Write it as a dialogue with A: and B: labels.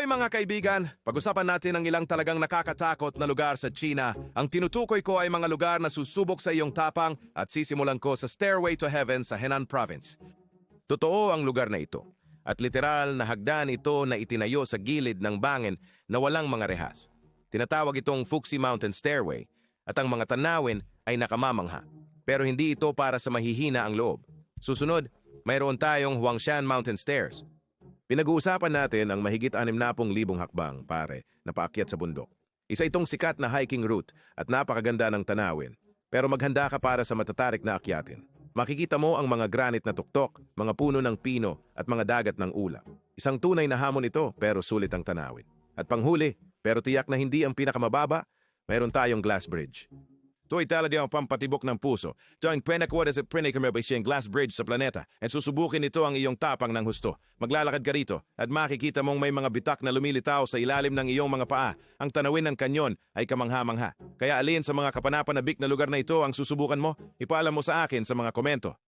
A: Hoy mga kaibigan, pag-usapan natin ang ilang talagang nakakatakot na lugar sa China. Ang tinutukoy ko ay mga lugar na susubok sa iyong tapang at sisimulan ko sa Stairway to Heaven sa Henan Province. Totoo ang lugar na ito at literal na hagdan ito na itinayo sa gilid ng bangin na walang mga rehas. Tinatawag itong Fuxi Mountain Stairway at ang mga tanawin ay nakamamangha. Pero hindi ito para sa mahihina ang loob. Susunod, mayroon tayong Huangshan Mountain Stairs. Pinag-uusapan natin ang mahigit 60,000 hakbang, pare, na paakyat sa bundok. Isa itong sikat na hiking route at napakaganda ng tanawin. Pero maghanda ka para sa matatarik na akyatin. Makikita mo ang mga granite na tuktok, mga puno ng pino at mga dagat ng ulap. Isang tunay na hamon ito pero sulit ang tanawin. At panghuli, pero tiyak na hindi ang pinakamababa, mayroon tayong glass bridge. Ito ay talaga ang pampatibok ng puso. Ito ang pinakawa sa pinakamerbasyeng glass bridge sa planeta at susubukin nito ang iyong tapang ng husto. Maglalakad ka rito at makikita mong may mga bitak na lumilitaw sa ilalim ng iyong mga paa. Ang tanawin ng kanyon ay kamangha-mangha. Kaya alin sa mga kapanapanabik na lugar na ito ang susubukan mo? Ipaalam mo sa akin sa mga komento.